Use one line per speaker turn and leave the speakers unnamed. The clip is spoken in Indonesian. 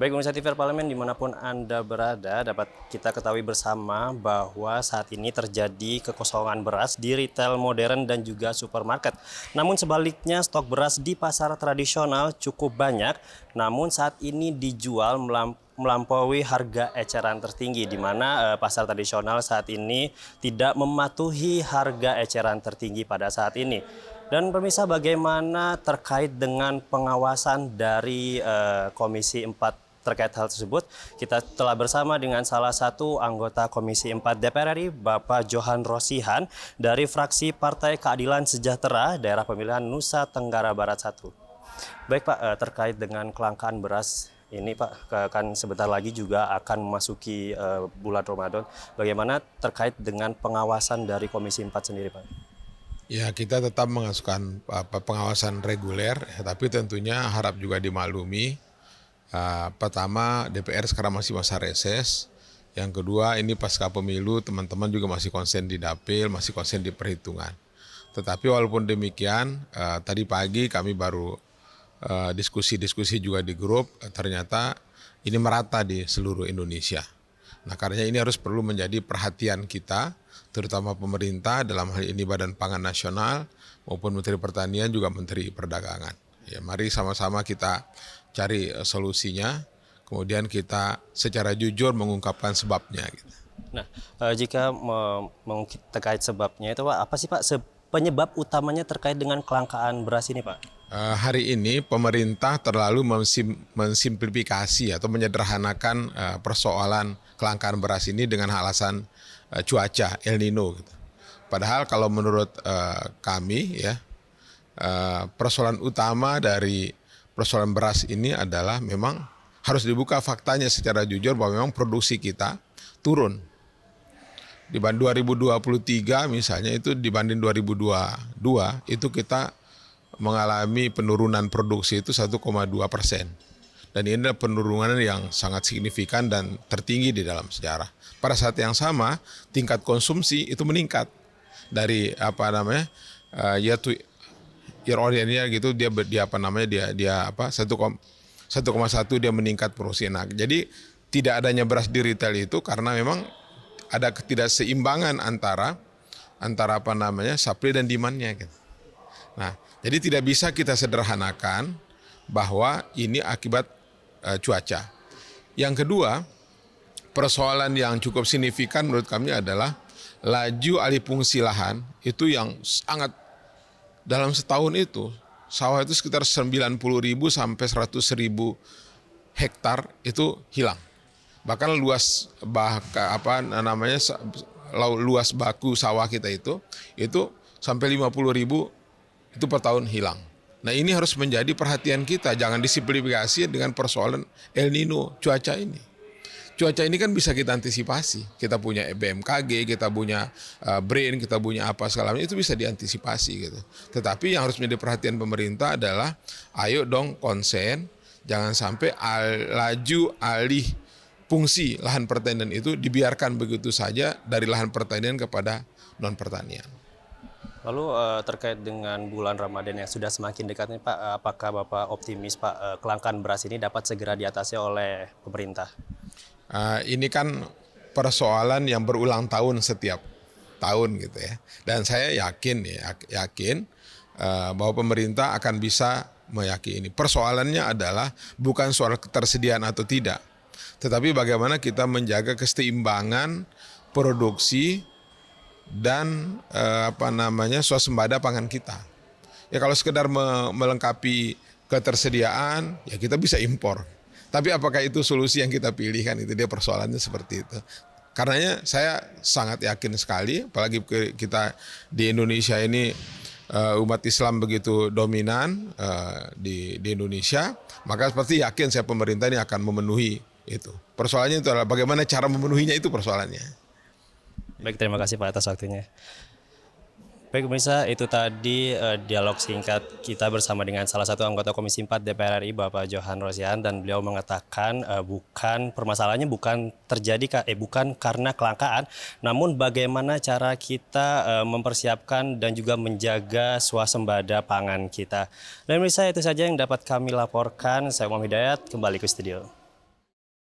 Baik pemirsa TV Parlemen dimanapun Anda berada, dapat kita ketahui bersama bahwa saat ini terjadi kekosongan beras di retail modern dan juga supermarket. Namun sebaliknya stok beras di pasar tradisional cukup banyak, namun saat ini dijual melampaui harga eceran tertinggi, di mana pasar tradisional saat ini tidak mematuhi harga eceran tertinggi pada saat ini. Dan pemirsa, bagaimana terkait dengan pengawasan dari Komisi 4 terkait hal tersebut? Kita telah bersama dengan salah satu anggota Komisi 4 DPR RI, Bapak Johan Rosihan dari fraksi Partai Keadilan Sejahtera daerah pemilihan Nusa Tenggara Barat 1. Baik Pak, terkait dengan kelangkaan beras ini Pak, kan sebentar lagi juga akan memasuki bulan Ramadan. Bagaimana terkait dengan pengawasan dari Komisi 4 sendiri Pak?
Ya, kita tetap mengasuhkan pengawasan reguler, tapi tentunya harap juga dimaklumi. Pertama, DPR sekarang masih masa reses. Yang kedua, ini pasca pemilu, teman-teman juga masih konsen di dapil, masih konsen di perhitungan. Tetapi walaupun demikian, tadi pagi kami baru diskusi-diskusi juga di grup, ternyata ini merata di seluruh Indonesia. Nah, karena ini harus perlu menjadi perhatian kita, terutama pemerintah, dalam hal ini Badan Pangan Nasional maupun Menteri Pertanian juga Menteri Perdagangan. Ya, mari sama-sama kita cari solusinya, kemudian kita secara jujur mengungkapkan sebabnya. Gitu.
Nah, jika terkait sebabnya itu Pak, apa sih Pak penyebab utamanya terkait dengan kelangkaan beras ini Pak?
Hari ini pemerintah terlalu mensimplifikasi atau menyederhanakan persoalan kelangkaan beras ini dengan alasan cuaca El Nino. Gitu. Padahal kalau menurut kami ya persoalan utama dari persoalan beras ini adalah memang harus dibuka faktanya secara jujur bahwa memang produksi kita turun. Dibanding 2023 misalnya itu dibanding 2022 itu kita mengalami penurunan produksi itu 1,2%. Dan ini adalah penurunan yang sangat signifikan dan tertinggi di dalam sejarah. Pada saat yang sama, tingkat konsumsi itu meningkat dari year on year gitu dia 1,1 dia meningkat produksi. Nah, jadi tidak adanya beras di retail itu karena memang ada ketidakseimbangan antara supply dan demand-nya gitu. Nah, jadi tidak bisa kita sederhanakan bahwa ini akibat cuaca. Yang kedua, persoalan yang cukup signifikan menurut kami adalah laju alih fungsi lahan itu yang sangat dalam setahun itu sawah itu sekitar 90.000 sampai 100.000 hektar itu hilang. Bahkan luas baku sawah kita itu sampai 50.000 itu per tahun hilang. Nah, ini harus menjadi perhatian kita, jangan disimplifikasi dengan persoalan El Nino, cuaca ini. Cuaca ini kan bisa kita antisipasi. Kita punya BMKG, kita punya BRAIN, kita punya apa segala macam, itu bisa diantisipasi gitu. Tetapi yang harus menjadi perhatian pemerintah adalah ayo dong konsen, jangan sampai laju alih fungsi lahan pertanian itu dibiarkan begitu saja dari lahan pertanian kepada non pertanian.
Lalu terkait dengan bulan Ramadan yang sudah semakin dekat nih Pak, apakah Bapak optimis Pak kelangkaan beras ini dapat segera diatasi oleh pemerintah?
Ini kan persoalan yang berulang tahun setiap tahun gitu ya. Dan saya yakin bahwa pemerintah akan bisa meyakini. Persoalannya adalah bukan soal ketersediaan atau tidak, tetapi bagaimana kita menjaga keseimbangan produksi dan swasembada pangan kita. Ya kalau sekedar melengkapi ketersediaan, ya kita bisa impor. Tapi apakah itu solusi yang kita pilih, kan itu dia persoalannya seperti itu. Karenanya saya sangat yakin sekali, apalagi kita di Indonesia ini umat Islam begitu dominan di Indonesia, maka seperti yakin saya pemerintah ini akan memenuhi itu. Persoalannya itu adalah bagaimana cara memenuhinya, itu persoalannya.
Baik, terima kasih Pak atas waktunya. Baik pemirsa, itu tadi dialog singkat kita bersama dengan salah satu anggota Komisi 4 DPR RI, Bapak Johan Rosihan, dan beliau mengatakan permasalahannya bukan karena kelangkaan, namun bagaimana cara kita mempersiapkan dan juga menjaga swasembada pangan kita. Dan pemirsa, itu saja yang dapat kami laporkan. Saya Muhammad Hidayat, kembali ke studio.